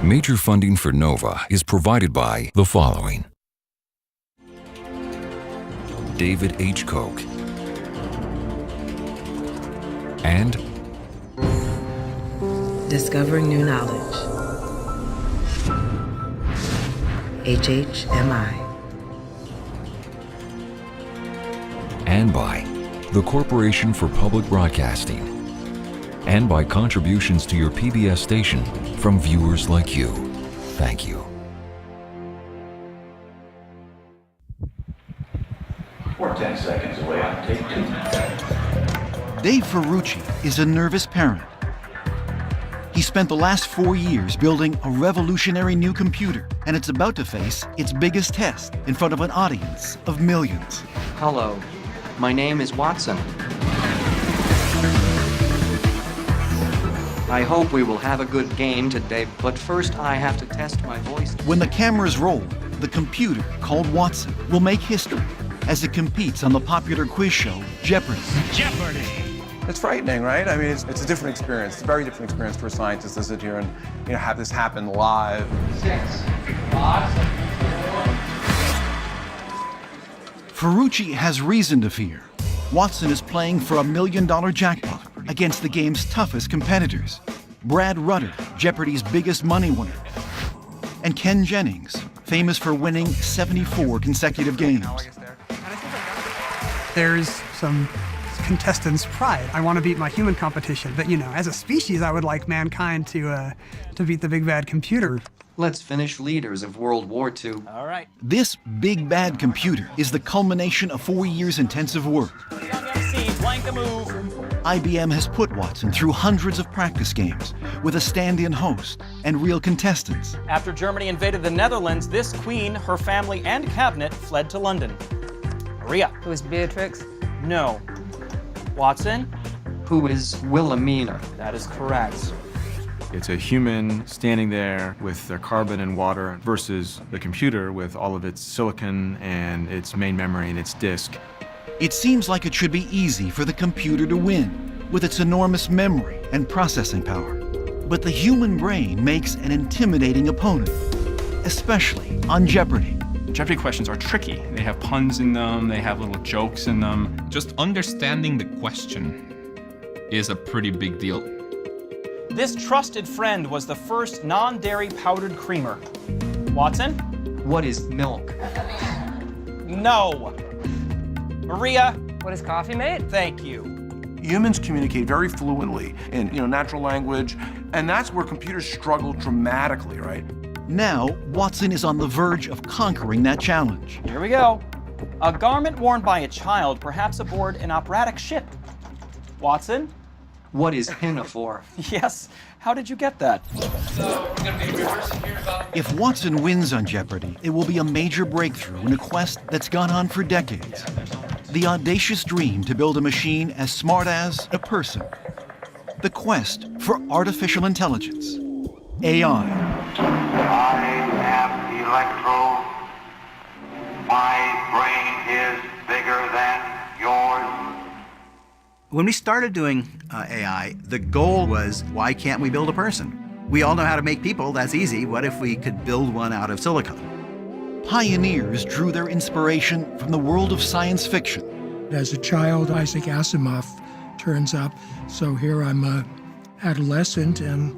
Major funding for NOVA is provided by the following: David H. Koch and Discovering New Knowledge. HHMI. and by the Corporation for Public Broadcasting, and by contributions to your PBS station from viewers like you. Thank you. We're 10 seconds away on take 2. Dave Ferrucci is a nervous parent. He spent the last 4 years building a revolutionary new computer, and it's about to face its biggest test in front of an audience of millions. Hello, my name is Watson. I hope we will have a good game today, but first I have to test my voice. When the cameras roll, the computer, called Watson, will make history as it competes on the popular quiz show Jeopardy! It's frightening, right? I mean, it's a different experience. It's a very different experience for a scientist to sit here and have this happen live. 6, 5, Ferrucci has reason to fear. Watson is playing for a $1 million jackpot against the game's toughest competitors. Brad Rutter, Jeopardy's biggest money winner, and Ken Jennings, famous for winning 74 consecutive games. There's some contestants' pride. I want to beat my human competition, but as a species, I would like mankind to beat the big bad computer. Let's finish leaders of World War II. All right. This big bad computer is the culmination of 4 years intensive work. IBM has put Watson through hundreds of practice games with a stand-in host and real contestants. After Germany invaded the Netherlands, this queen, her family, and cabinet fled to London. Maria. Who is Beatrix? No. Watson. Who is Wilhelmina? That is correct. It's a human standing there with their carbon and water versus the computer with all of its silicon and its main memory and its disk. It seems like it should be easy for the computer to win with its enormous memory and processing power. But the human brain makes an intimidating opponent, especially on Jeopardy! Jeopardy questions are tricky. They have puns in them, they have little jokes in them. Just understanding the question is a pretty big deal. This trusted friend was the first non-dairy powdered creamer. Watson? What is milk? No. Maria? What is coffee made? Thank you. Humans communicate very fluently in natural language, and that's where computers struggle dramatically, right? Now, Watson is on the verge of conquering that challenge. Here we go. A garment worn by a child, perhaps aboard an operatic ship. Watson? What is pinafore? Yes. How did you get that? If Watson wins on Jeopardy! It will be a major breakthrough in a quest that's gone on for decades. The audacious dream to build a machine as smart as a person. The quest for artificial intelligence, AI. I am Electro. My brain is bigger than yours. When we started doing AI, the goal was, why can't we build a person? We all know how to make people, that's easy. What if we could build one out of silicon? Pioneers drew their inspiration from the world of science fiction. As a child, Isaac Asimov turns up, so here I'm an adolescent, and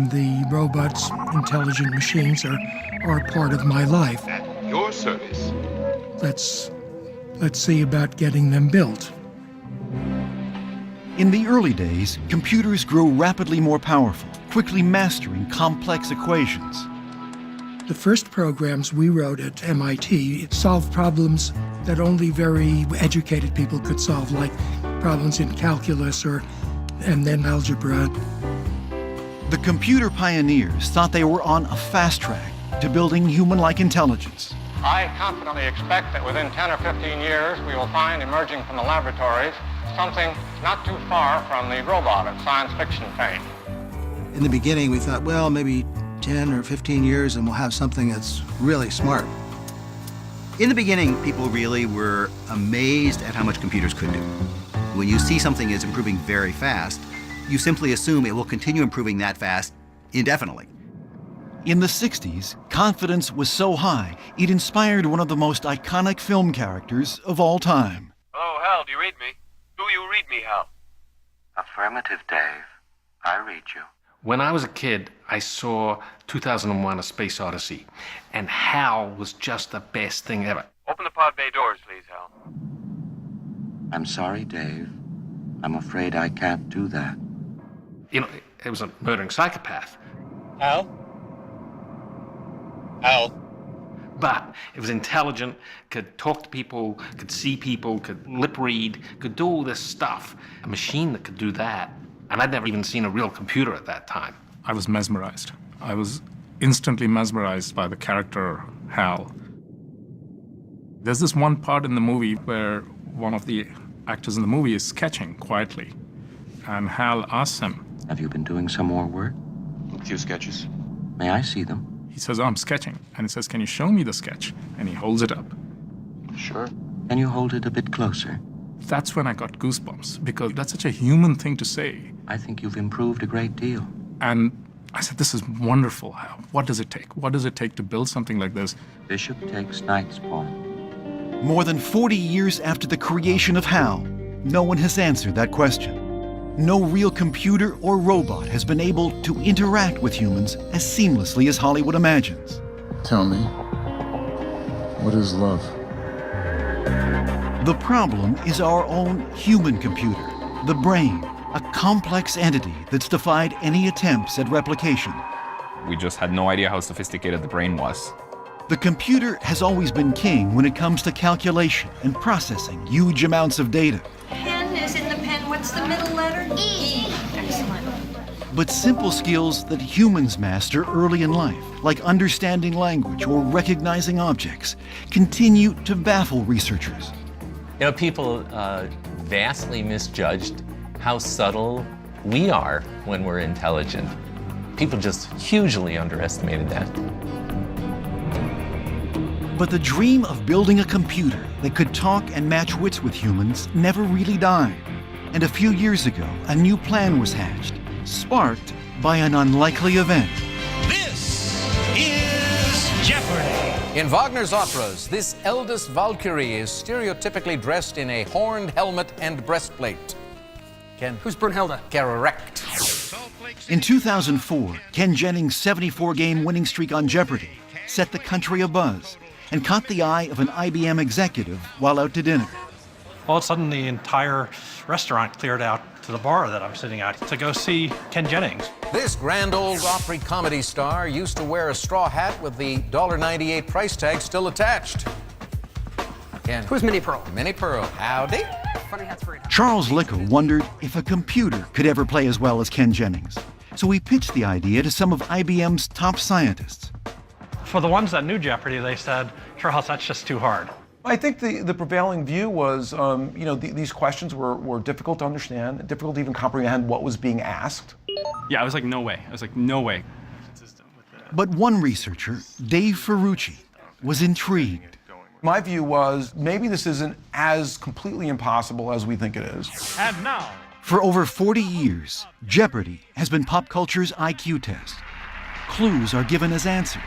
the robots, intelligent machines are part of my life. At your service. Let's see about getting them built. In the early days, computers grew rapidly more powerful, quickly mastering complex equations. The first programs we wrote at MIT solved problems that only very educated people could solve, like problems in calculus and then algebra. The computer pioneers thought they were on a fast track to building human-like intelligence. I confidently expect that within 10 or 15 years, we will find emerging from the laboratories something not too far from the robot of science fiction fame. In the beginning, we thought, well, maybe 10 or 15 years and we'll have something that's really smart. In the beginning, people really were amazed at how much computers could do. When you see something is improving very fast, you simply assume it will continue improving that fast indefinitely. In the 60s, confidence was so high, it inspired one of the most iconic film characters of all time. Oh, Hal, do you read me? Do you read me, Hal? Affirmative, Dave. I read you. When I was a kid, I saw 2001: A Space Odyssey, and Hal was just the best thing ever. Open the pod bay doors, please, Hal. I'm sorry, Dave. I'm afraid I can't do that. You know, it was a murdering psychopath. Hal? Hal? But it was intelligent, could talk to people, could see people, could lip read, could do all this stuff. A machine that could do that. And I'd never even seen a real computer at that time. I was mesmerized. I was instantly mesmerized by the character Hal. There's this one part in the movie where one of the actors in the movie is sketching quietly, and Hal asks him, Have you been doing some more work? A few sketches. May I see them? he says, oh, I'm sketching. And he says, can you show me the sketch? And he holds it up. Sure. Can you hold it a bit closer? That's when I got goosebumps, because that's such a human thing to say. I think you've improved a great deal. And I said, this is wonderful. What does it take? What does it take to build something like this? Bishop takes knight's pawn. More than 40 years after the creation of HAL, no one has answered that question. No real computer or robot has been able to interact with humans as seamlessly as Hollywood imagines. Tell me, what is love? The problem is our own human computer, the brain, a complex entity that's defied any attempts at replication. We just had no idea how sophisticated the brain was. The computer has always been king when it comes to calculation and processing huge amounts of data. Pen is in the pen. What's the middle letter? E. Excellent. But simple skills that humans master early in life, like understanding language or recognizing objects, continue to baffle researchers. You know, people vastly misjudged how subtle we are when we're intelligent. People just hugely underestimated that. But the dream of building a computer that could talk and match wits with humans never really died. And a few years ago, a new plan was hatched, sparked by an unlikely event. This is Jeopardy! In Wagner's operas, this eldest Valkyrie is stereotypically dressed in a horned helmet and breastplate. Ken? Who's Brunhilde? Correct. In 2004, Ken Jennings' 74-game winning streak on Jeopardy set the country abuzz and caught the eye of an IBM executive while out to dinner. All of a sudden, the entire restaurant cleared out to the bar that I'm sitting at to go see Ken Jennings. This Grand Ole Opry comedy star used to wear a straw hat with the $1.98 price tag still attached. Ken. Who's Minnie Pearl? Minnie Pearl. Howdy. Funny hat's free. Charles Lickel wondered if a computer could ever play as well as Ken Jennings. So he pitched the idea to some of IBM's top scientists. For the ones that knew Jeopardy, they said, Charles, that's just too hard. I think the prevailing view was, these questions were difficult to understand, difficult to even comprehend what was being asked. Yeah, I was like, no way. I was like, no way. But one researcher, Dave Ferrucci, was intrigued. My view was, maybe this isn't as completely impossible as we think it is. And now, for over 40 years, Jeopardy has been pop culture's IQ test. Clues are given as answers,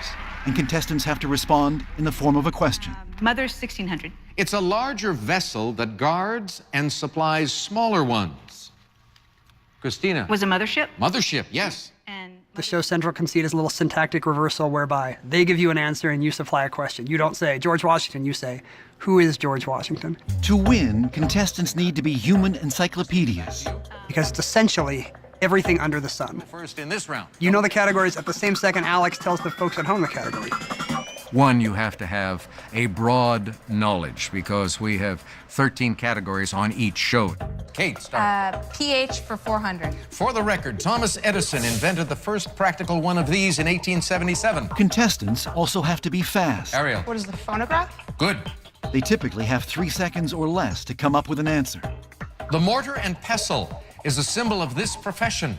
and contestants have to respond in the form of a question. Mother's 1600. It's a larger vessel that guards and supplies smaller ones. Christina. Was a mothership? Mothership, yes. The show's central conceit is a little syntactic reversal whereby they give you an answer and you supply a question. You don't say, George Washington, you say, who is George Washington? To win, contestants need to be human encyclopedias. Because it's essentially everything under the sun. First in this round. You know the categories at the same second Alex tells the folks at home the category. One, you have to have a broad knowledge because we have 13 categories on each show. Kate, start. pH for 400. For the record, Thomas Edison invented the first practical one of these in 1877. Contestants also have to be fast. Ariel. What is the phonograph? Good. They typically have 3 seconds or less to come up with an answer. The mortar and pestle is a symbol of this profession.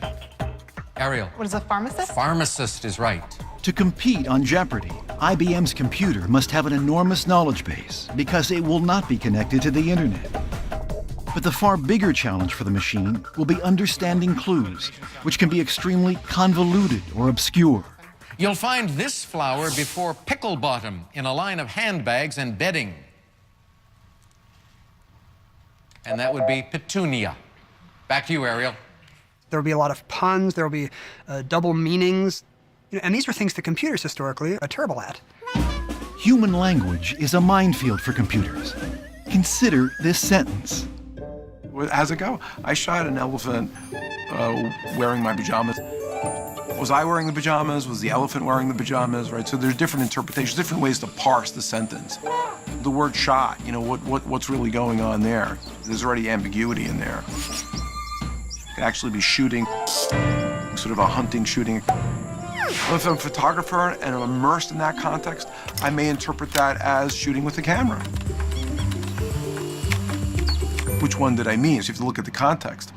Ariel. What is a pharmacist? Pharmacist is right. To compete on Jeopardy, IBM's computer must have an enormous knowledge base because it will not be connected to the internet. But the far bigger challenge for the machine will be understanding clues, which can be extremely convoluted or obscure. You'll find this flower before pickle bottom in a line of handbags and bedding. And that would be petunia. Back to you, Ariel. There will be a lot of puns, there will be double meanings, and these are things that computers historically are terrible at. Human language is a minefield for computers. Consider this sentence. How's it go? I shot an elephant wearing my pajamas. Was I wearing the pajamas? Was the elephant wearing the pajamas, right? So there's different interpretations, different ways to parse the sentence. The word shot, what's really going on there? There's already ambiguity in there. It could actually be shooting, sort of a hunting shooting. If I'm a photographer and I'm immersed in that context, I may interpret that as shooting with the camera. Which one did I mean? So you have to look at the context.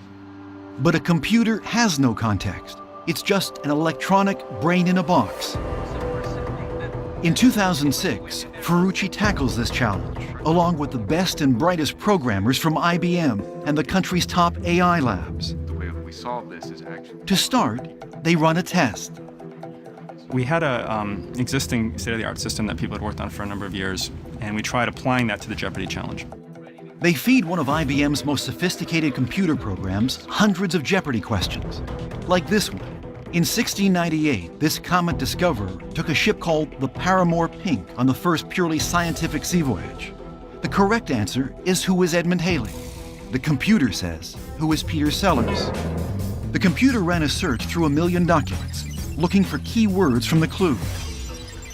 But a computer has no context. It's just an electronic brain in a box. In 2006, Ferrucci tackles this challenge, along with the best and brightest programmers from IBM and the country's top AI labs. The way we solve this is actually... To start, they run a test. We had an existing state-of-the-art system that people had worked on for a number of years, and we tried applying that to the Jeopardy challenge. They feed one of IBM's most sophisticated computer programs hundreds of Jeopardy questions, like this one. In 1698, this comet discoverer took a ship called the Paramour Pink on the first purely scientific sea voyage. The correct answer is who is Edmund Halley. The computer says, who is Peter Sellers? The computer ran a search through 1 million documents, looking for key words from the clue.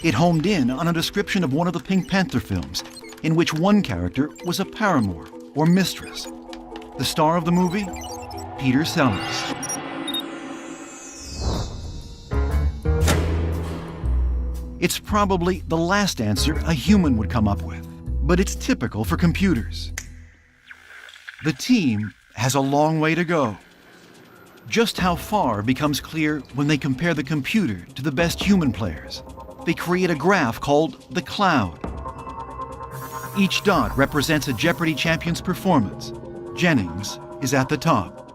It homed in on a description of one of the Pink Panther films, in which one character was a paramour, or mistress. The star of the movie? Peter Sellers. It's probably the last answer a human would come up with, but it's typical for computers. The team has a long way to go. Just how far becomes clear when they compare the computer to the best human players. They create a graph called the cloud. Each dot represents a Jeopardy champion's performance. Jennings is at the top.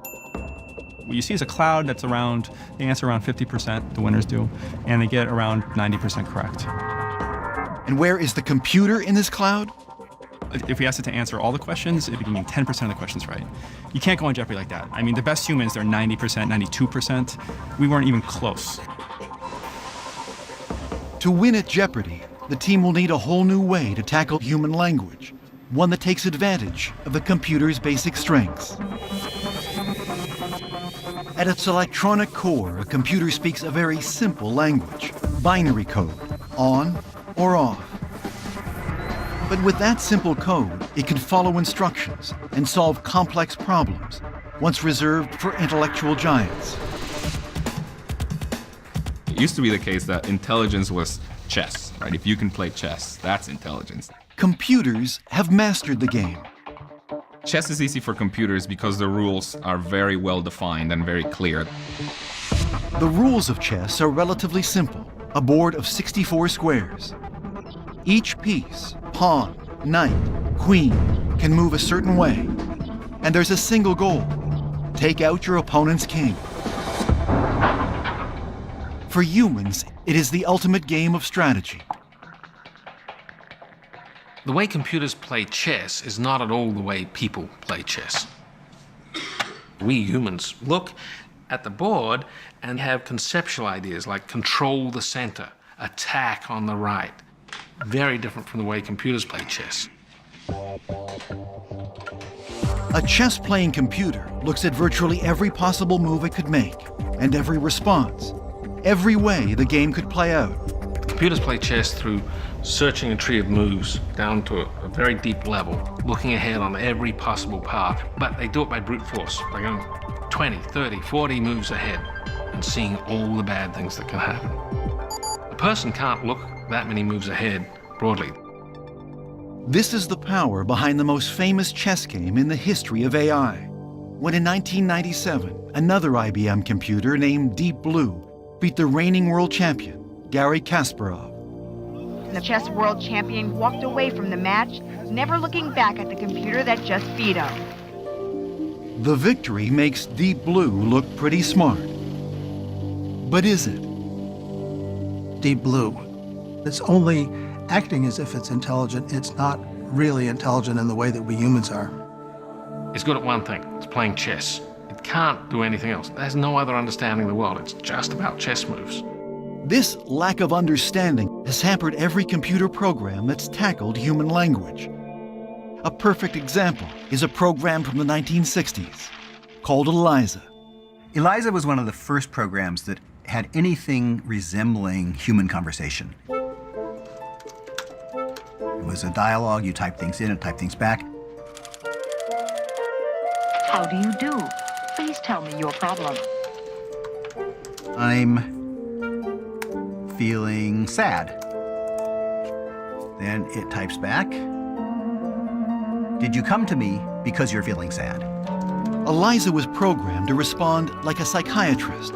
What you see is a cloud that's around, they answer around 50%, the winners do, and they get around 90% correct. And where is the computer in this cloud? If we asked it to answer all the questions, it'd be getting 10% of the questions right. You can't go on Jeopardy like that. I mean, the best humans, they're 90%, 92%. We weren't even close. To win at Jeopardy, the team will need a whole new way to tackle human language, one that takes advantage of the computer's basic strengths. At its electronic core, a computer speaks a very simple language, binary code, on or off. But with that simple code, it can follow instructions and solve complex problems, once reserved for intellectual giants. It used to be the case that intelligence was chess, right? If you can play chess, that's intelligence. Computers have mastered the game. Chess is easy for computers because the rules are very well defined and very clear. The rules of chess are relatively simple, a board of 64 squares. Each piece, pawn, knight, queen, can move a certain way. And there's a single goal: take out your opponent's king. For humans, it is the ultimate game of strategy. The way computers play chess is not at all the way people play chess. We humans look at the board and have conceptual ideas like control the center, attack on the right. Very different from the way computers play chess. A chess-playing computer looks at virtually every possible move it could make, and every response, every way the game could play out. Computers play chess through searching a tree of moves down to a very deep level, looking ahead on every possible path, but they do it by brute force, by going 20, 30, 40 moves ahead and seeing all the bad things that can happen. A person can't look that many moves ahead broadly. This is the power behind the most famous chess game in the history of AI. When in 1997, another IBM computer named Deep Blue beat the reigning world champion, Garry Kasparov. The chess world champion walked away from the match, never looking back at the computer that just beat him. The victory makes Deep Blue look pretty smart. But is it? deep blue. It's only acting as if it's intelligent. It's not really intelligent in the way that we humans are. It's good at one thing. It's playing chess. It can't do anything else. There's no other understanding of the world. It's just about chess moves. This lack of understanding has hampered every computer program that's tackled human language. A perfect example is a program from the 1960s called ELIZA. ELIZA was one of the first programs that had anything resembling human conversation. It was a dialogue. You type things in and type things back. How do you do? Please tell me your problem. I'm feeling sad. Then it types back. Did you come to me because you're feeling sad? ELIZA was programmed to respond like a psychiatrist,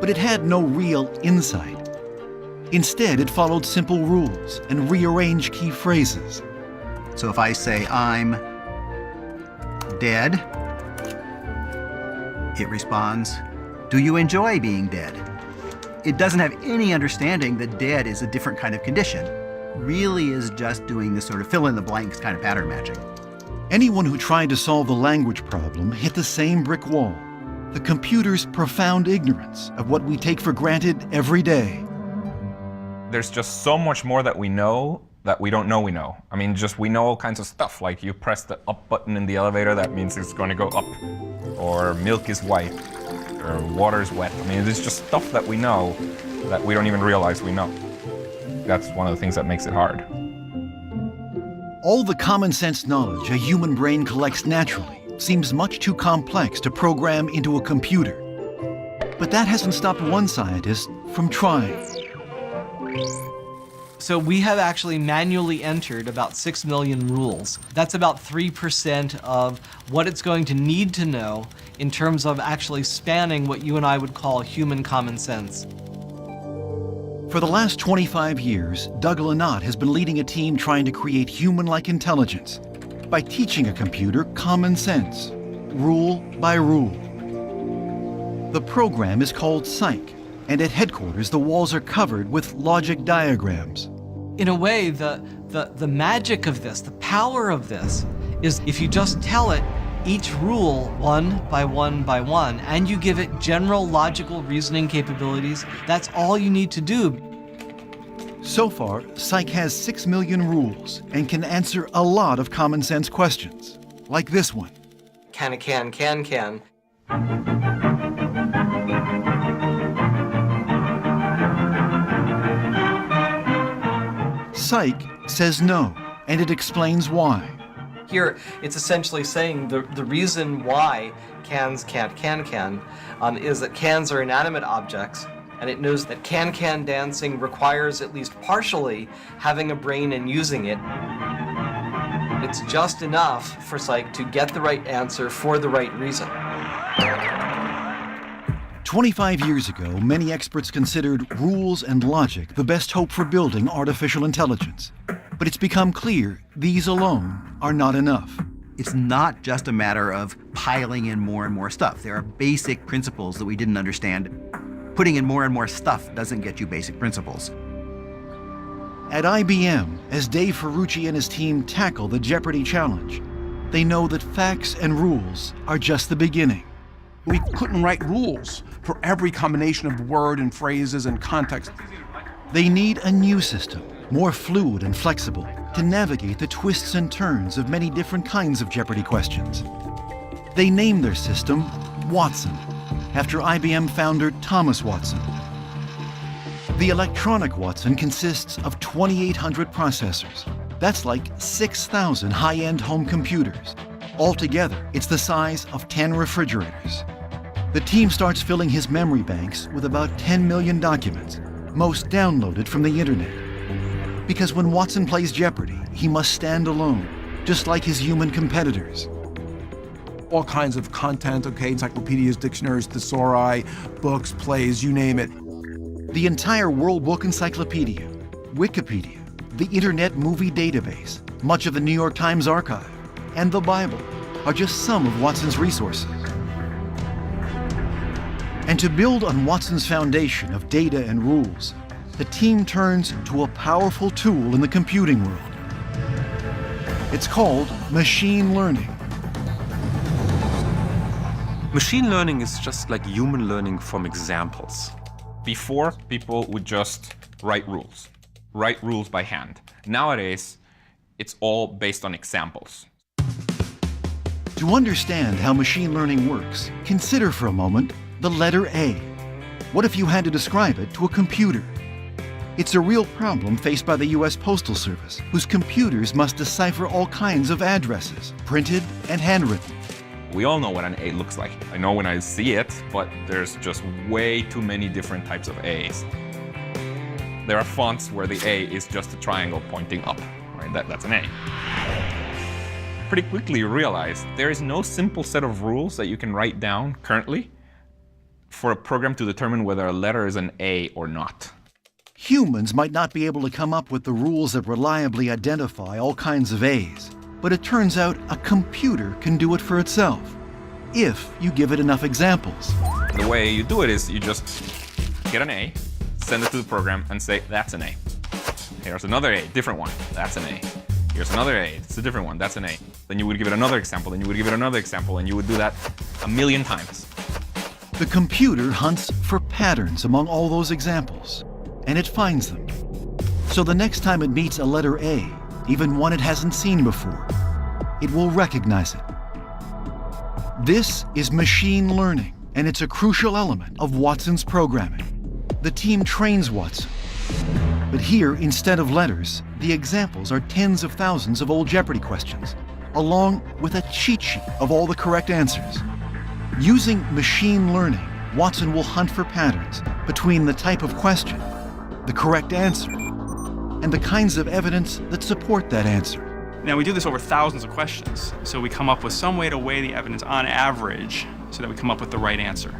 but it had no real insight. Instead, it followed simple rules and rearranged key phrases. So if I say, I'm dead, it responds, do you enjoy being dead? It doesn't have any understanding that dead is a different kind of condition. Really is just doing this sort of fill-in-the-blanks kind of pattern matching. Anyone who tried to solve the language problem hit the same brick wall: the computer's profound ignorance of what we take for granted every day. There's just so much more that we know that we don't know we know. I mean, just we know all kinds of stuff, like you press the up button in the elevator, that means it's going to go up. Or milk is white, or water is wet. I mean, it's just stuff that we know that we don't even realize we know. That's one of the things that makes it hard. All the common sense knowledge a human brain collects naturally seems much too complex to program into a computer. But that hasn't stopped one scientist from trying. So we have actually manually entered about 6 million rules. That's about 3% of what it's going to need to know in terms of actually spanning what you and I would call human common sense. For the last 25 years, Doug Lennott has been leading a team trying to create human-like intelligence by teaching a computer common sense, rule by rule. The program is called Psych, and at headquarters, the walls are covered with logic diagrams. In a way, the magic of this, the power of this, is if you just tell it each rule one by one by one, and you give it general logical reasoning capabilities, that's all you need to do. So far, Psych has 6 million rules and can answer a lot of common sense questions, like this one. Can. Psych says no, and it explains why. Here, it's essentially saying the reason why cans can't can is that cans are inanimate objects, and it knows that can dancing requires at least partially having a brain and using it. It's just enough for Psych to get the right answer for the right reason. 25 years ago, many experts considered rules and logic the best hope for building artificial intelligence. But it's become clear these alone are not enough. It's not just a matter of piling in more and more stuff. There are basic principles that we didn't understand. Putting in more and more stuff doesn't get you basic principles. At IBM, as Dave Ferrucci and his team tackle the Jeopardy challenge, they know that facts and rules are just the beginning. We couldn't write rules for every combination of word and phrases and context. They need a new system, more fluid and flexible, to navigate the twists and turns of many different kinds of Jeopardy questions. They named their system Watson, after IBM founder Thomas Watson. The electronic Watson consists of 2,800 processors. That's like 6,000 high-end home computers. Altogether, it's the size of 10 refrigerators. The team starts filling his memory banks with about 10 million documents, most downloaded from the internet. Because when Watson plays Jeopardy, he must stand alone, just like his human competitors. All kinds of content, encyclopedias, dictionaries, thesauri, books, plays, you name it. The entire World Book Encyclopedia, Wikipedia, the Internet Movie Database, much of the New York Times archive, and the Bible are just some of Watson's resources. And to build on Watson's foundation of data and rules, the team turns to a powerful tool in the computing world. It's called machine learning. Machine learning is just like human learning from examples. Before, people would just write rules by hand. Nowadays, it's all based on examples. To understand how machine learning works, consider for a moment the letter A. What if you had to describe it to a computer? It's a real problem faced by the US Postal Service, whose computers must decipher all kinds of addresses, printed and handwritten. We all know what an A looks like. I know when I see it, but there's just way too many different types of A's. There are fonts where the A is just a triangle pointing up, right? That's an A. Pretty quickly you realize there is no simple set of rules that you can write down currently for a program to determine whether a letter is an A or not. Humans might not be able to come up with the rules that reliably identify all kinds of A's, but it turns out a computer can do it for itself, if you give it enough examples. The way you do it is you just get an A, send it to the program, and say, that's an A. Here's another A, different one, that's an A. Here's another A, it's a different one, that's an A. Then you would give it another example, then you would give it another example, and you would do that 1,000,000 times. The computer hunts for patterns among all those examples, and it finds them. So the next time it meets a letter A, even one it hasn't seen before, it will recognize it. This is machine learning, and it's a crucial element of Watson's programming. The team trains Watson. But here, instead of letters, the examples are tens of thousands of old Jeopardy questions, along with a cheat sheet of all the correct answers. Using machine learning, Watson will hunt for patterns between the type of question, the correct answer, and the kinds of evidence that support that answer. Now, we do this over thousands of questions, so we come up with some way to weigh the evidence on average so that we come up with the right answer.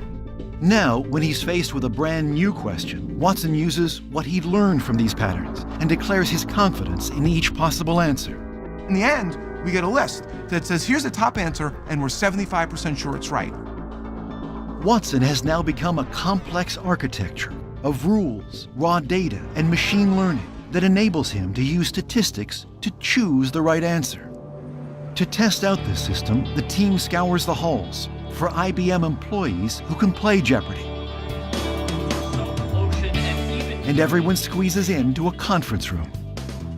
Now, when he's faced with a brand new question, Watson uses what he'd learned from these patterns and declares his confidence in each possible answer. In the end, we get a list that says, here's the top answer, and we're 75% sure it's right. Watson has now become a complex architecture of rules, raw data, and machine learning that enables him to use statistics to choose the right answer. To test out this system, the team scours the halls for IBM employees who can play Jeopardy! And everyone squeezes into a conference room.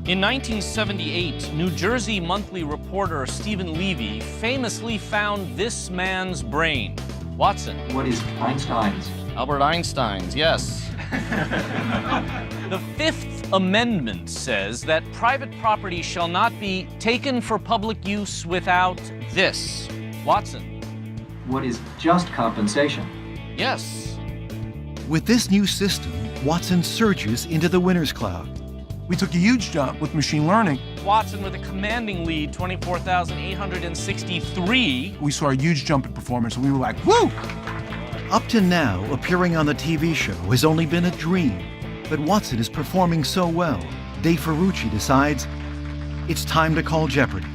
In 1978, New Jersey Monthly reporter Stephen Levy famously found this man's brain. Watson. What is Einstein's? Albert Einstein's, yes. The Fifth Amendment says that private property shall not be taken for public use without this. Watson. What is just compensation? Yes. With this new system, Watson surges into the winner's cloud. We took a huge jump with machine learning. Watson with a commanding lead, 24,863. We saw a huge jump in performance, and we were like, woo! Up to now, appearing on the TV show has only been a dream. But Watson is performing so well, Dave Ferrucci decides it's time to call Jeopardy!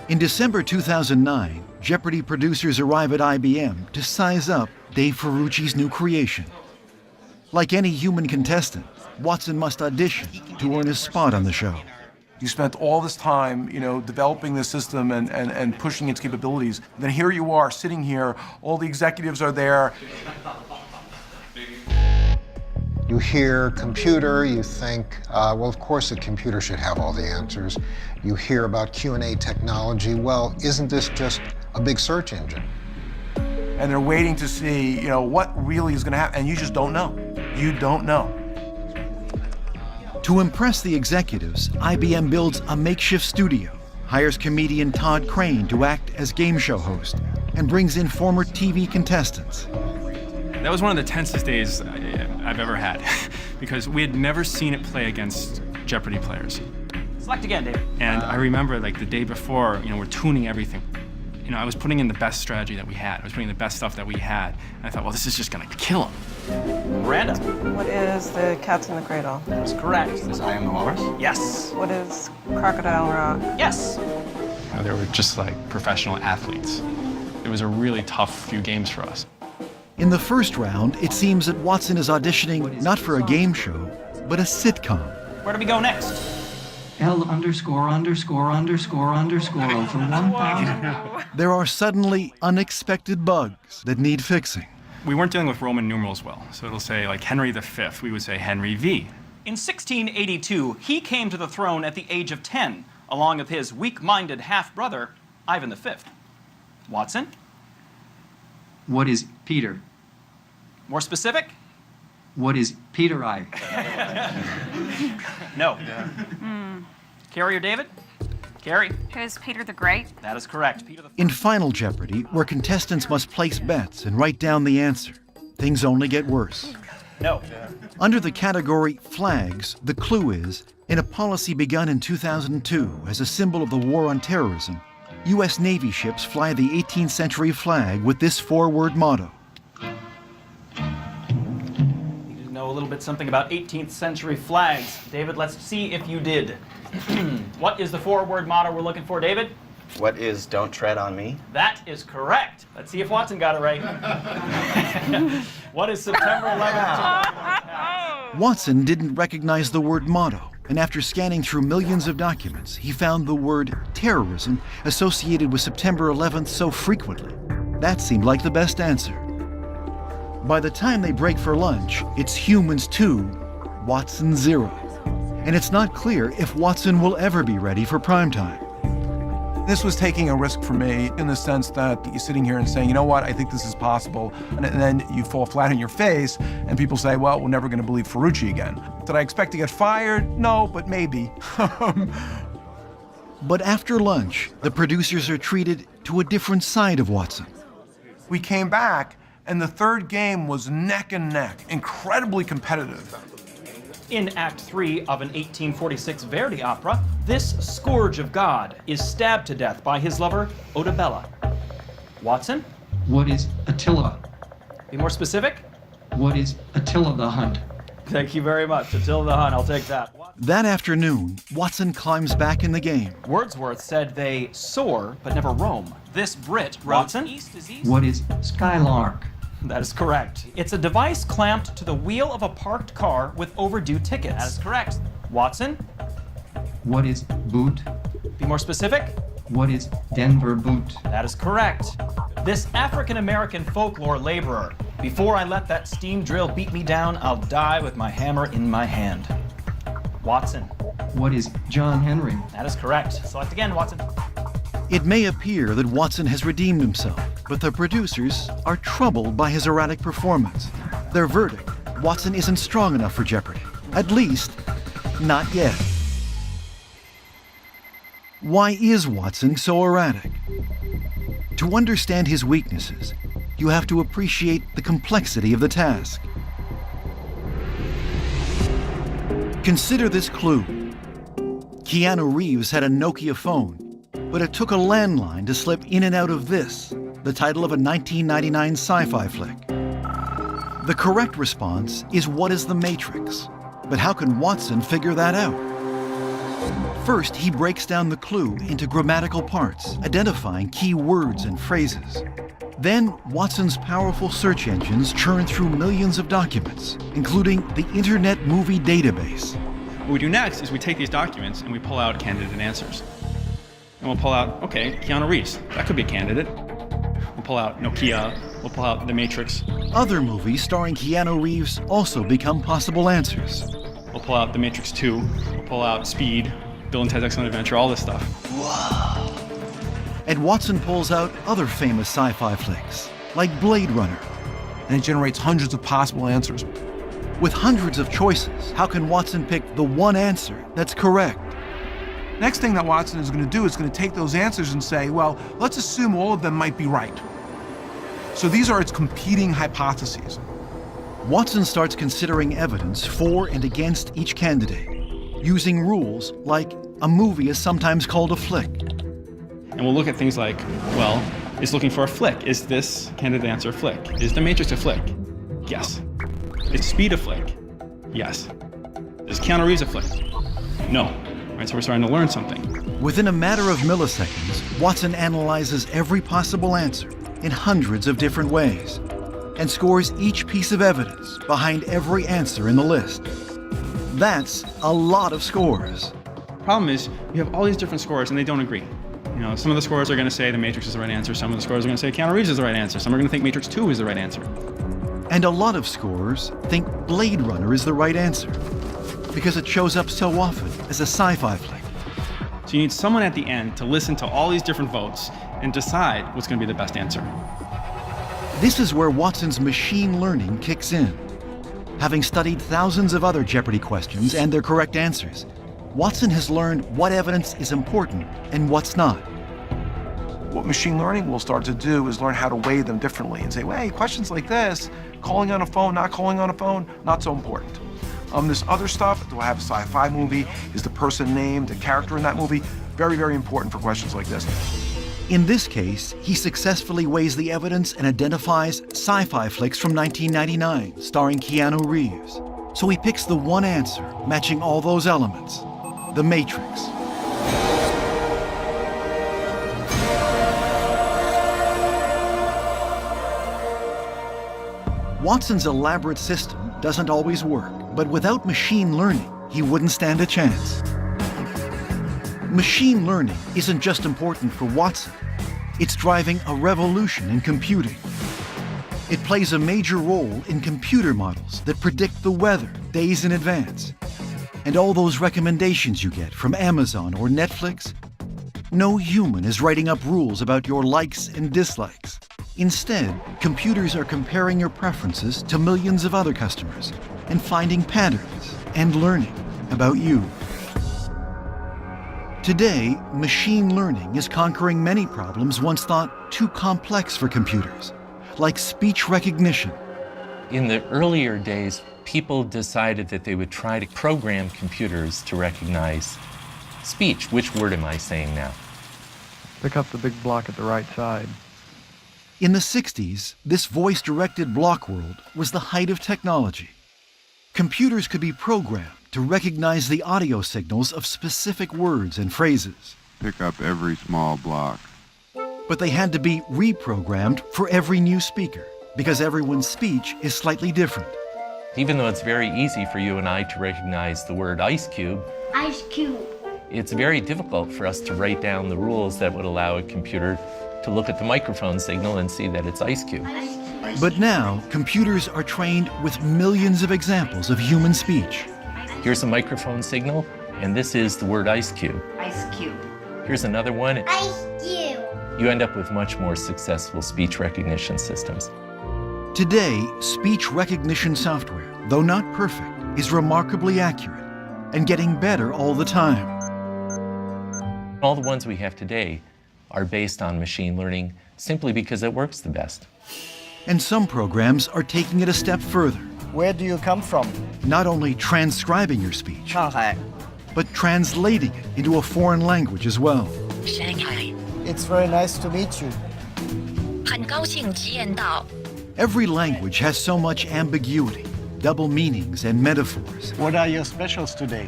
In December 2009, Jeopardy! Producers arrive at IBM to size up Dave Ferrucci's new creation. Like any human contestant, Watson must audition to earn his spot on the show. You spent all this time, developing the system and pushing its capabilities. And then here you are, sitting here, all the executives are there. You hear computer, you think, well, of course a computer should have all the answers. You hear about Q&A technology, well, isn't this just a big search engine? And they're waiting to see, what really is going to happen, and you just don't know. You don't know. To impress the executives, IBM builds a makeshift studio, hires comedian Todd Crane to act as game show host, and brings in former TV contestants. That was one of the tensest days I've ever had, because we had never seen it play against Jeopardy! Players. Select again, Dave. And I remember, the day before, we're tuning everything. I was putting in the best strategy that we had. I was putting in the best stuff that we had. And I thought, well, this is just gonna kill him. Miranda. What is the Cats in the Cradle? That's correct. Is I Am the Walrus? Yes. What is Crocodile Rock? Yes. They were just like professional athletes. It was a really tough few games for us. In the first round, it seems that Watson is auditioning not for a game show, but a sitcom. Where do we go next? L______ for 1,000. There are suddenly unexpected bugs that need fixing. We weren't dealing with Roman numerals well, so it'll say like Henry V. We would say Henry V. In 1682, he came to the throne at the age of 10, along with his weak-minded half-brother, Ivan V. Watson? What is Peter? More specific? What is Peter I? No. Carrie or David? Carrie? Who's Peter the Great? That is correct. Peter the In Final Jeopardy, where contestants must place bets and write down the answer, things only get worse. No. Under the category Flags, the clue is, in a policy begun in 2002 as a symbol of the war on terrorism, U.S. Navy ships fly the 18th century flag with this four-word motto. You know a little bit something about 18th century flags. David, let's see if you did. What is the four-word motto we're looking for, David? What is "Don't tread on me"? That is correct. Let's see if Watson got it right. What is September 11th? Watson didn't recognize the word motto, and after scanning through millions of documents, he found the word terrorism associated with September 11th so frequently. That seemed like the best answer. By the time they break for lunch, it's Humans 2, Watson 0. And it's not clear if Watson will ever be ready for primetime. This was taking a risk for me in the sense that you're sitting here and saying, you know what, I think this is possible. And then you fall flat on your face and people say, well, we're never going to believe Ferrucci again. Did I expect to get fired? No, but maybe. But after lunch, the producers are treated to a different side of Watson. We came back and the third game was neck and neck, incredibly competitive. In Act 3 of an 1846 Verdi opera, this scourge of God is stabbed to death by his lover, Ottobella. Watson? What is Attila? Be more specific? What is Attila the Hunt? Thank you very much. Attila the Hun, I'll take that. That afternoon, Watson climbs back in the game. Wordsworth said they soar, but never roam. This Brit, Watson? What is Skylark? That is correct. It's a device clamped to the wheel of a parked car with overdue tickets. That is correct. Watson? What is Boot? Be more specific? What is Denver Boot? That is correct. This African-American folklore laborer. Before I let that steam drill beat me down, I'll die with my hammer in my hand. Watson? What is John Henry? That is correct. Select again, Watson. It may appear that Watson has redeemed himself, but the producers are troubled by his erratic performance. Their verdict, Watson isn't strong enough for Jeopardy. At least, not yet. Why is Watson so erratic? To understand his weaknesses, you have to appreciate the complexity of the task. Consider this clue. Keanu Reeves had a Nokia phone, but it took a landline to slip in and out of this, the title of a 1999 sci-fi flick. The correct response is what is the Matrix? But how can Watson figure that out? First, he breaks down the clue into grammatical parts, identifying key words and phrases. Then, Watson's powerful search engines churn through millions of documents, including the Internet Movie Database. What we do next is we take these documents and we pull out candidate answers. And we'll pull out, okay, Keanu Reeves, that could be a candidate. We'll pull out Nokia, we'll pull out The Matrix. Other movies starring Keanu Reeves also become possible answers. We'll pull out The Matrix 2, we'll pull out Speed, Bill and Ted's Excellent Adventure, all this stuff. Wow. And Watson pulls out other famous sci-fi flicks, like Blade Runner. And it generates hundreds of possible answers. With hundreds of choices, how can Watson pick the one answer that's correct? Next thing that Watson is going to do is going to take those answers and say, well, let's assume all of them might be right. So these are its competing hypotheses. Watson starts considering evidence for and against each candidate, using rules like a movie is sometimes called a flick. And we'll look at things like, well, it's looking for a flick. Is this candidate answer a flick? Is The Matrix a flick? Yes. Is Speed a flick? Yes. Is Keanu Reeves a flick? No. Right, so we're starting to learn something. Within a matter of milliseconds, Watson analyzes every possible answer, in hundreds of different ways and scores each piece of evidence behind every answer in the list. That's a lot of scores. Problem is, you have all these different scores and they don't agree. You know, some of the scores are going to say the Matrix is the right answer. Some of the scores are going to say Keanu Reeves is the right answer. Some are going to think Matrix 2 is the right answer. And a lot of scores think Blade Runner is the right answer because it shows up so often as a sci-fi flick. So you need someone at the end to listen to all these different votes and decide what's going to be the best answer. This is where Watson's machine learning kicks in. Having studied thousands of other Jeopardy questions and their correct answers, Watson has learned what evidence is important and what's not. What machine learning will start to do is learn how to weigh them differently and say, well, hey, questions like this, calling on a phone, not calling on a phone, not so important. This other stuff, do I have a sci-fi movie? Is the person named a character in that movie? Very, very important for questions like this. In this case, he successfully weighs the evidence and identifies sci-fi flicks from 1999 starring Keanu Reeves. So he picks the one answer matching all those elements, The Matrix. Watson's elaborate system doesn't always work, but without machine learning, he wouldn't stand a chance. Machine learning isn't just important for Watson, it's driving a revolution in computing. It plays a major role in computer models that predict the weather days in advance. And all those recommendations you get from Amazon or Netflix, no human is writing up rules about your likes and dislikes. Instead, computers are comparing your preferences to millions of other customers and finding patterns and learning about you. Today, machine learning is conquering many problems once thought too complex for computers, like speech recognition. In the earlier days, people decided that they would try to program computers to recognize speech. Which word am I saying now? Pick up the big block at the right side. In the 60s, this voice-directed block world was the height of technology. Computers could be programmed to recognize the audio signals of specific words and phrases. Pick up every small block. But they had to be reprogrammed for every new speaker, because everyone's speech is slightly different. Even though it's very easy for you and I to recognize the word ice cube, it's very difficult for us to write down the rules that would allow a computer to look at the microphone signal and see that it's ice cube. But now, computers are trained with millions of examples of human speech. Here's a microphone signal, and this is the word ice cube. Ice cube. Here's another one. Ice cube. You end up with much more successful speech recognition systems. Today, speech recognition software, though not perfect, is remarkably accurate and getting better all the time. All the ones we have today are based on machine learning simply because it works the best. And some programs are taking it a step further. Where do you come from? Not only transcribing your speech, Shanghai. but translating it into a foreign language as well. Shanghai. It's very nice to meet you. 很高兴见到. Every language has so much ambiguity, double meanings, and metaphors. What are your specials today?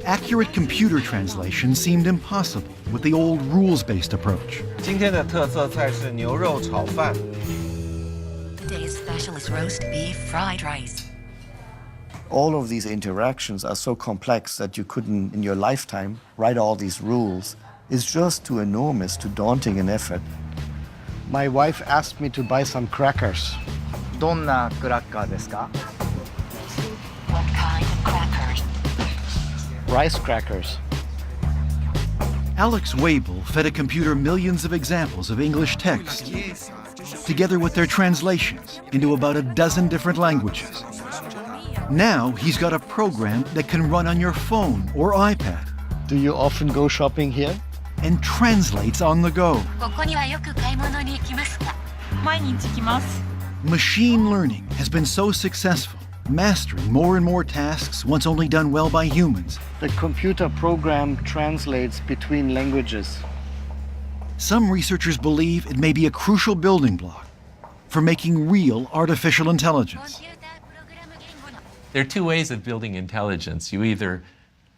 Accurate computer translation seemed impossible with the old rules-based approach. 今天的特色菜是牛肉炒饭. Today's special is roast beef fried rice. All of these interactions are so complex that you couldn't, in your lifetime, write all these rules. It's just too enormous, too daunting an effort. My wife asked me to buy some crackers. どんなクラッカーですか? What kind of crackers? Rice crackers. Alex Wabel fed a computer millions of examples of English text, together with their translations into about a dozen different languages. Now he's got a program that can run on your phone or iPad. Do you often go shopping here? And translates on the go. ここにはよく買い物に行きますか? 毎日来ます. Machine learning has been so successful, mastering more and more tasks once only done well by humans. The computer program translates between languages. Some researchers believe it may be a crucial building block for making real artificial intelligence. There are two ways of building intelligence. You either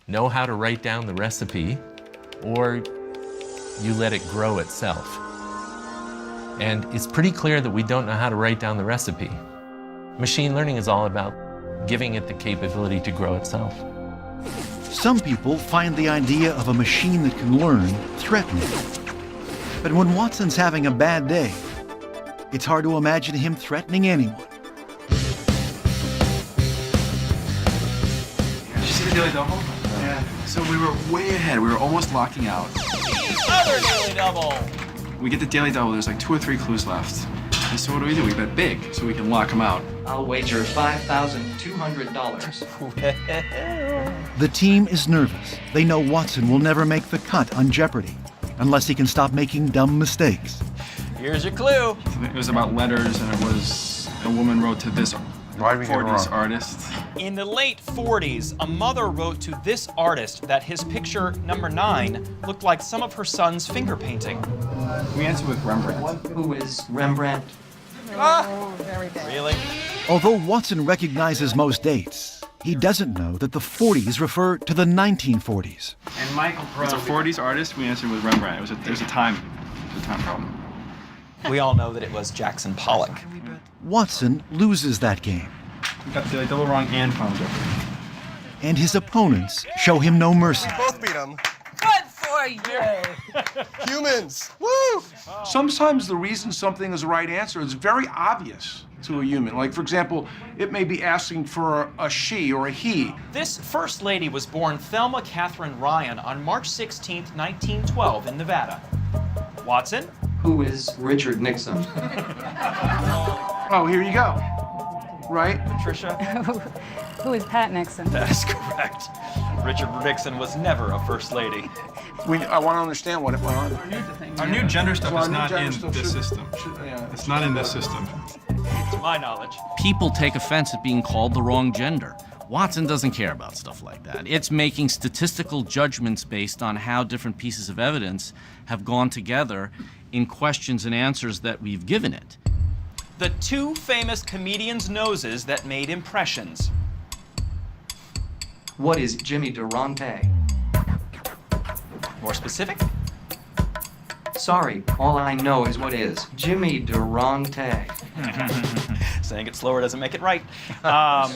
know how to write down the recipe, or you let it grow itself. And it's pretty clear that we don't know how to write down the recipe. Machine learning is all about giving it the capability to grow itself. Some people find the idea of a machine that can learn threatening. But when Watson's having a bad day, it's hard to imagine him threatening anyone. Did you see the Daily Double? Yeah. So we were way ahead. We were almost locking out. Other Daily Double. We get the Daily Double. There's like 2 or 3 clues left. And so what do? We bet big so we can lock them out. I'll wager $5,200. The team is nervous. They know Watson will never make the cut on Jeopardy unless he can stop making dumb mistakes. Here's your clue. It was about letters, and it was a woman wrote to this 40s artist. In the late 40s, a mother wrote to this artist that his picture, number 9, looked like some of her son's finger painting. We answered with Rembrandt. Who is Rembrandt? Oh, very bad. Really? Although Watson recognizes most dates, he doesn't know that the 40s refer to the 1940s. And Michael It's a 40s artist. We answered with Rembrandt. There's a time problem. We all know that it was Jackson Pollock. Watson loses that game. We got the Daily Double wrong and found Jeopardy. And his opponents show him no mercy. Both beat him. Good for you. Humans. Woo! Sometimes the reason something is the right answer is very obvious to a human. Like, for example, it may be asking for a she or a he. This first lady was born Thelma Catherine Ryan on March 16, 1912 in Nevada. Watson? Who is Richard Nixon? Oh, here you go. Right? Patricia? Who is Pat Nixon? That is correct. Richard Nixon was never a first lady. I want to understand what went on. Our new gender stuff Well, is our new not gender in stuff this should- system. yeah. It's not in this system. To my knowledge. People take offense at being called the wrong gender. Watson doesn't care about stuff like that. It's making statistical judgments based on how different pieces of evidence have gone together in questions and answers that we've given it. The 2 famous comedians' noses that made impressions. What is Jimmy Durante? More specific? Sorry, all I know is what is Jimmy Durante. Saying it slower doesn't make it right. Now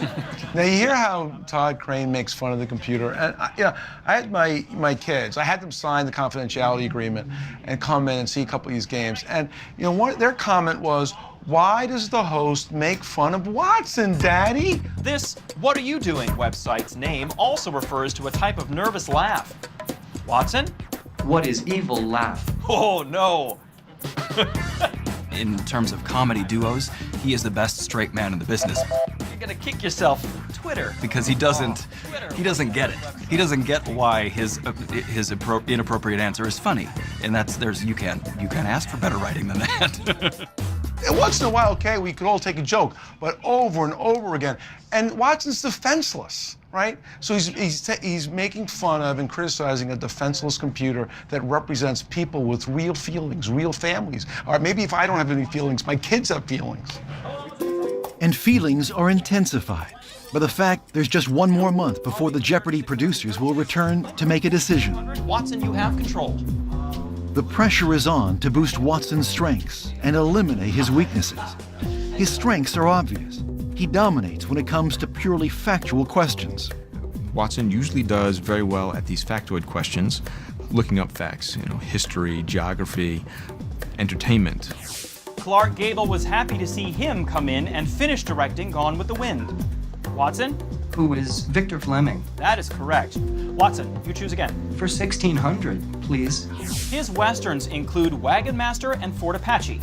you hear how Todd Crane makes fun of the computer, and I had my kids. I had them sign the confidentiality agreement and come in and see a couple of these games, and their comment was, "Why does the host make fun of Watson, Daddy?" This "What Are You Doing" website's name also refers to a type of nervous laugh. Watson? What is evil laugh? Oh no. In terms of comedy duos, he is the best straight man in the business. You're gonna kick yourself. Twitter. Because he doesn't get it. He doesn't get why his inappropriate answer is funny. And you can't ask for better writing than that. And once in a while, okay, we could all take a joke, but over and over again. And Watson's defenseless, right? So he's making fun of and criticizing a defenseless computer that represents people with real feelings, real families. Or maybe if I don't have any feelings, my kids have feelings. And feelings are intensified by the fact there's just 1 more month before the Jeopardy producers will return to make a decision. Watson, you have control. The pressure is on to boost Watson's strengths and eliminate his weaknesses. His strengths are obvious. He dominates when it comes to purely factual questions. Watson usually does very well at these factoid questions, looking up facts, history, geography, entertainment. Clark Gable was happy to see him come in and finish directing Gone with the Wind. Watson? Who is Victor Fleming? That is correct. Watson, you choose again. For 1600, please. His westerns include Wagon Master and Fort Apache.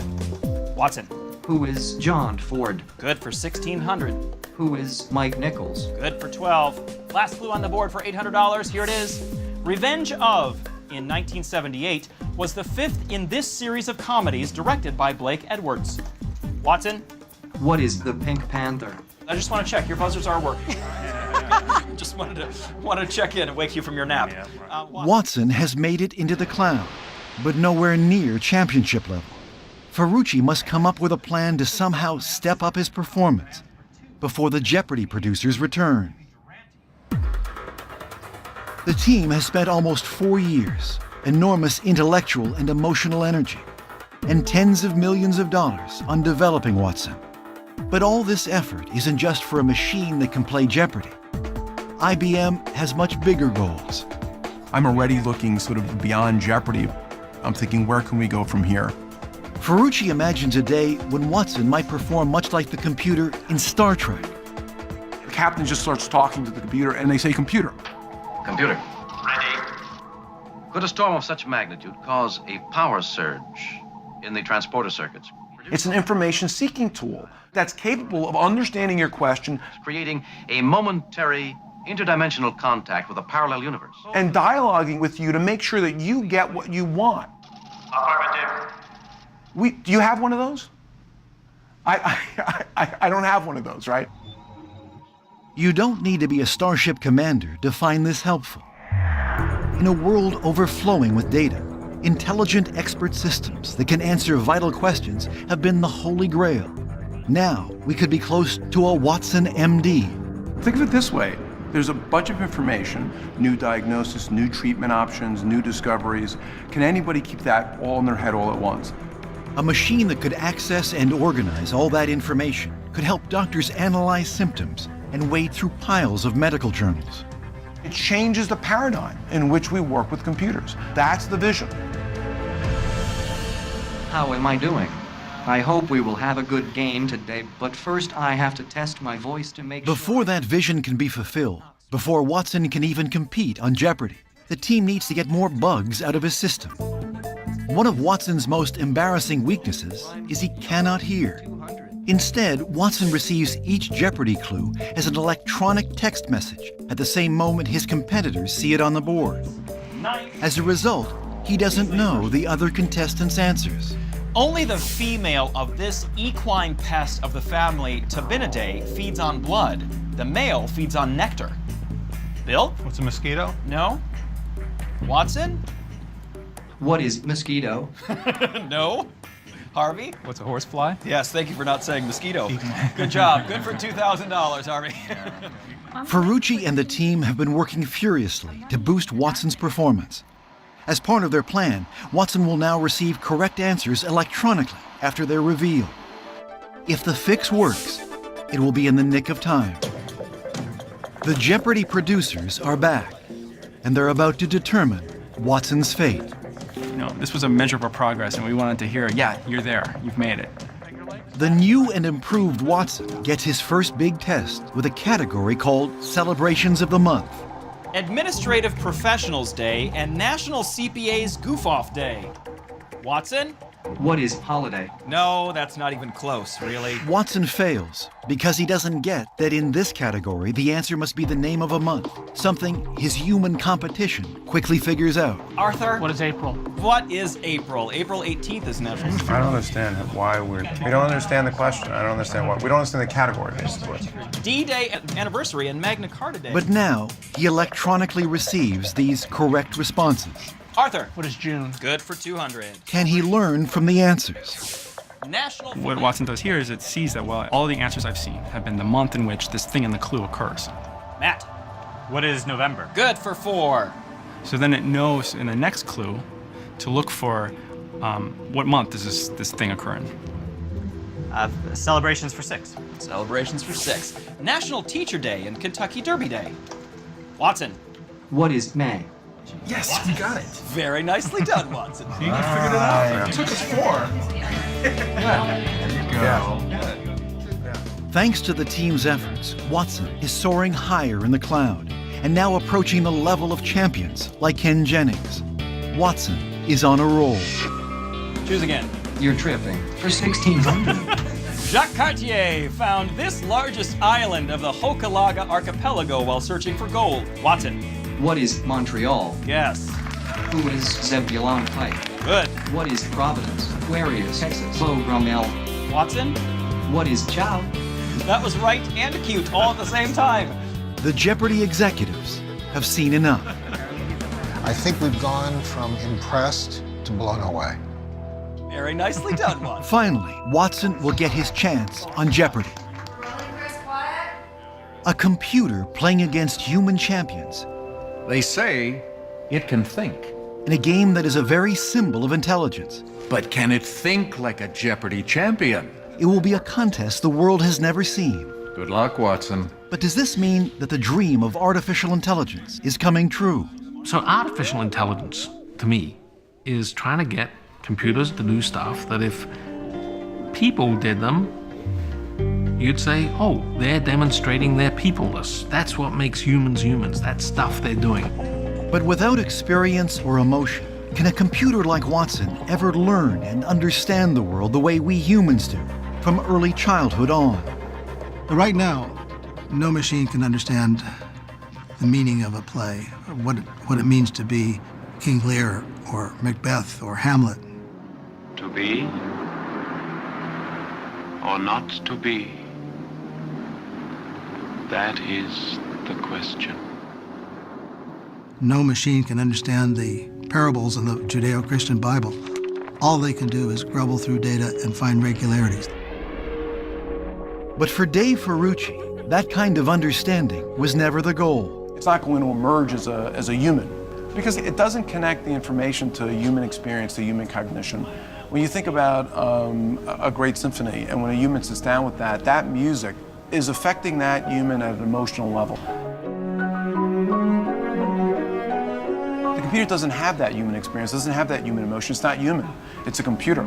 Watson. Who is John Ford? Good for 1600. Who is Mike Nichols? Good for 12. Last clue on the board for $800. Here it is. Revenge of, in 1978, was the 5th in this series of comedies directed by Blake Edwards. Watson? What is the Pink Panther? I just want to check. Your buzzers are working. Just wanted to check in and wake you from your nap. Watson has made it into the cloud, but nowhere near championship level. Ferrucci must come up with a plan to somehow step up his performance before the Jeopardy producers return. The team has spent almost 4 years, enormous intellectual and emotional energy, and tens of millions of dollars on developing Watson. But all this effort isn't just for a machine that can play Jeopardy. IBM has much bigger goals. I'm already looking sort of beyond Jeopardy. I'm thinking, where can we go from here? Ferrucci imagines a day when Watson might perform much like the computer in Star Trek. The captain just starts talking to the computer, and they say, "Computer." Computer. Ready. Could a storm of such magnitude cause a power surge in the transporter circuits? It's an information-seeking tool that's capable of understanding your question, creating a momentary interdimensional contact with a parallel universe. and dialoguing with you to make sure that you get what you want. Affirmative. Do you have one of those? I don't have one of those, right? You don't need to be a starship commander to find this helpful. In a world overflowing with data, intelligent expert systems that can answer vital questions have been the holy grail. Now, we could be close to a Watson MD. Think of it this way. There's a bunch of information, new diagnosis, new treatment options, new discoveries. Can anybody keep that all in their head all at once? A machine that could access and organize all that information could help doctors analyze symptoms and wade through piles of medical journals. It changes the paradigm in which we work with computers. That's the vision. How am I doing? I hope we will have a good game today, but first I have to test my voice to make Before that vision can be fulfilled, before Watson can even compete on Jeopardy, the team needs to get more bugs out of his system. One of Watson's most embarrassing weaknesses is he cannot hear. Instead, Watson receives each Jeopardy clue as an electronic text message at the same moment his competitors see it on the board. As a result, he doesn't know the other contestants' answers. Only the female of this equine pest of the family Tabinidae feeds on blood. The male feeds on nectar. Bill? What's a mosquito? No. Watson? What is mosquito? No. Harvey? What's a horsefly? Yes, thank you for not saying mosquito. Good job. Good for $2,000, Harvey. Ferrucci and the team have been working furiously to boost Watson's performance. As part of their plan, Watson will now receive correct answers electronically after they're revealed. If the fix works, it will be in the nick of time. The Jeopardy producers are back, and they're about to determine Watson's fate. You know, this was a measure of our progress, and we wanted to hear, yeah, you're there, you've made it. The new and improved Watson gets his first big test with a category called Celebrations of the Month. Administrative Professionals Day and National CPA's Goof-Off Day. Watson? What is holiday? No, that's not even close, really. Watson fails because he doesn't get that in this category the answer must be the name of a month, something his human competition quickly figures out. Arthur? What is April? What is April? April 18th is National I don't understand why we don't understand the question. I don't understand why. We don't understand the category, basically. D-Day anniversary and Magna Carta Day. But now he electronically receives these correct responses. Arthur. What is June? Good for 200. Can he learn from the answers? National. What Watson does here is it sees that, well, all the answers I've seen have been the month in which this thing in the clue occurs. Matt. What is November? Good for 4. So then it knows in the next clue to look for what month does this thing occur in. Celebrations for 6. Celebrations for 6. National Teacher Day and Kentucky Derby Day. Watson. What is May? Yes, you got it. Very nicely done, Watson. You figured it out. It took us 4. Thanks to the team's efforts, Watson is soaring higher in the cloud and now approaching the level of champions like Ken Jennings. Watson is on a roll. Choose again. You're tripping. For 1,600. Jacques Cartier found this largest island of the Hochelaga archipelago while searching for gold. Watson. What is Montreal? Yes. Who is Zebulon Pike? Good. What is Providence? Aquarius, Texas. Beau Brummel. Watson. What is Chow? That was right and cute all at the same time. The Jeopardy executives have seen enough. I think we've gone from impressed to blown away. Very nicely done, Watson. Finally, Watson will get his chance on Jeopardy. A computer playing against human champions. They say it can think. In a game that is a very symbol of intelligence. But can it think like a Jeopardy champion? It will be a contest the world has never seen. Good luck, Watson. But does this mean that the dream of artificial intelligence is coming true? So artificial intelligence, to me, is trying to get computers to do stuff that if people did them, you'd say, oh, they're demonstrating their peopleness. That's what makes humans humans. That stuff they're doing. But without experience or emotion, can a computer like Watson ever learn and understand the world the way we humans do, from early childhood on? Right now, no machine can understand the meaning of a play, or what it means to be King Lear or Macbeth or Hamlet. To be or not to be? That is the question. No machine can understand the parables in the Judeo-Christian Bible. All they can do is grubble through data and find regularities. But for Dave Ferrucci, that kind of understanding was never the goal. It's not going to emerge as a human, because it doesn't connect the information to human experience, to human cognition. When you think about a great symphony, and when a human sits down with that, that music is affecting that human at an emotional level. The computer doesn't have that human experience, doesn't have that human emotion. It's not human, it's a computer.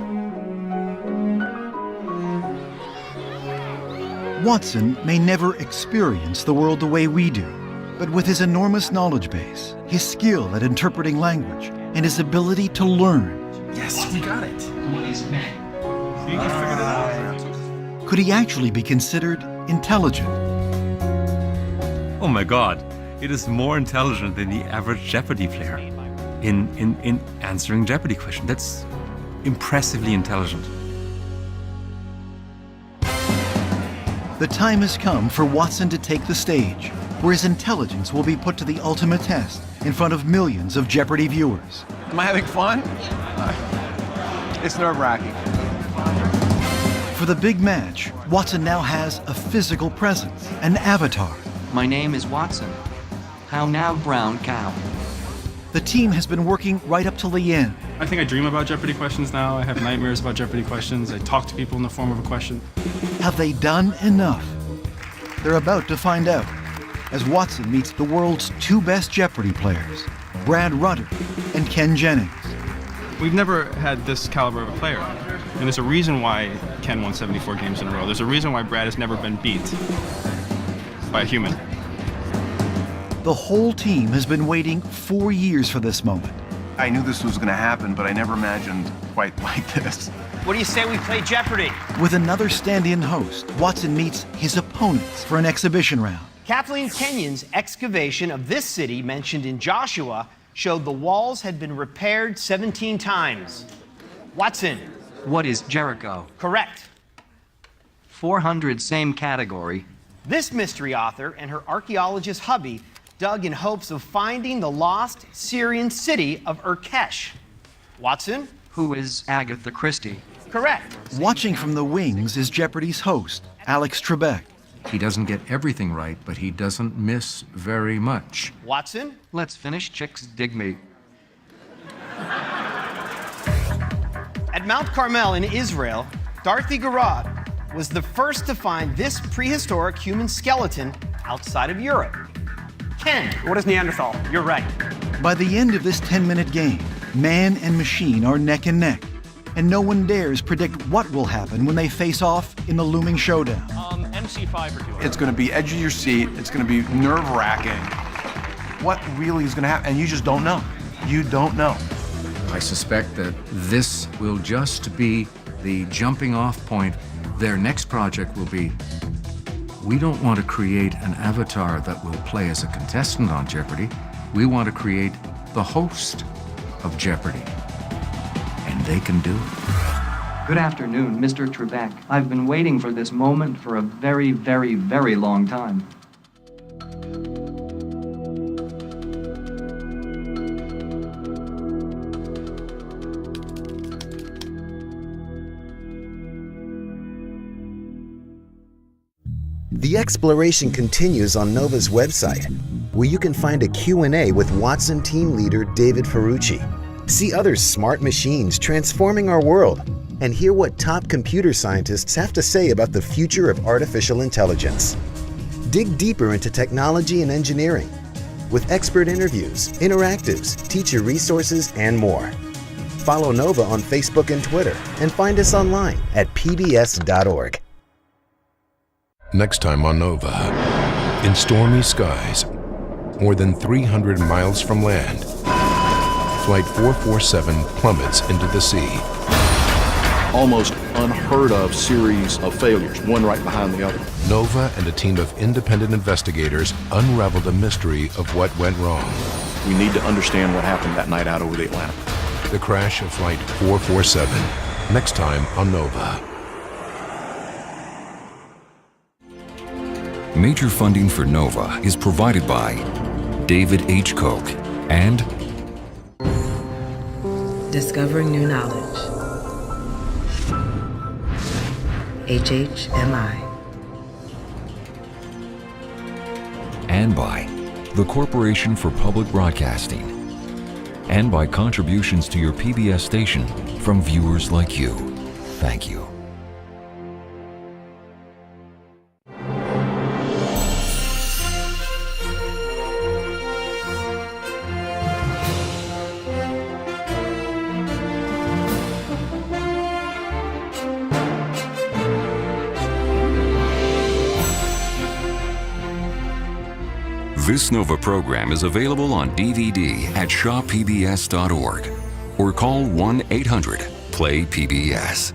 Watson may never experience the world the way we do, but with his enormous knowledge base, his skill at interpreting language, and his ability to learn. Yes, we got it. What is man? You figured it out. Could he actually be considered intelligent? Oh my God, it is more intelligent than the average Jeopardy player in answering Jeopardy questions. That's impressively intelligent. The time has come for Watson to take the stage, where his intelligence will be put to the ultimate test in front of millions of Jeopardy viewers. Am I having fun? It's nerve-wracking. For the big match, Watson now has a physical presence, an avatar. My name is Watson. How now, brown cow? The team has been working right up till the end. I think I dream about Jeopardy questions now. I have nightmares about Jeopardy questions. I talk to people in the form of a question. Have they done enough? They're about to find out as Watson meets the world's two best Jeopardy players, Brad Rutter and Ken Jennings. We've never had this caliber of a player. And there's a reason why Ken won 74 games in a row. There's a reason why Brad has never been beat by a human. The whole team has been waiting 4 years for this moment. I knew this was going to happen, but I never imagined quite like this. What do you say we play Jeopardy? With another stand-in host, Watson meets his opponents for an exhibition round. Kathleen Kenyon's excavation of this city mentioned in Joshua showed the walls had been repaired 17 times. Watson. What is Jericho? Correct. 400, same category. This mystery author and her archaeologist hubby dug in hopes of finding the lost Syrian city of Urkesh. Watson? Who is Agatha Christie? Correct. Watching from the wings is Jeopardy's host, Alex Trebek. He doesn't get everything right, but he doesn't miss very much. Watson? Let's finish Chicks Dig Me. At Mount Carmel in Israel, Dorothy Garrod was the first to find this prehistoric human skeleton outside of Europe. Ken. What is Neanderthal? You're right. By the end of this 10-minute game, man and machine are neck and neck, and no one dares predict what will happen when they face off in the looming showdown. MC5 or 2. It's going to be edge of your seat. It's going to be nerve-wracking. What really is going to happen? And you just don't know. You don't know. I suspect that this will just be the jumping off point. Their next project will be, we don't want to create an avatar that will play as a contestant on Jeopardy. We want to create the host of Jeopardy. And they can do it. Good afternoon, Mr. Trebek. I've been waiting for this moment for a very, very, very long time. The exploration continues on NOVA's website, where you can find a Q&A with Watson team leader David Ferrucci, See other smart machines transforming our world, and hear what top computer scientists have to say about the future of artificial intelligence. Dig deeper into technology and engineering with expert interviews, interactives, teacher resources, and more. Follow NOVA on Facebook and Twitter, and find us online at pbs.org. Next time on NOVA, in stormy skies, more than 300 miles from land, Flight 447 plummets into the sea. Almost unheard of series of failures, one right behind the other. NOVA and a team of independent investigators unraveled the mystery of what went wrong. We need to understand what happened that night out over the Atlantic. The crash of Flight 447, next time on NOVA. Major funding for NOVA is provided by David H. Koch and Discovering New Knowledge. HHMI. and by the Corporation for Public Broadcasting, and by contributions to your PBS station from viewers like you. Thank you. This NOVA program is available on DVD at shopPBS.org or call 1-800-PLAY-PBS.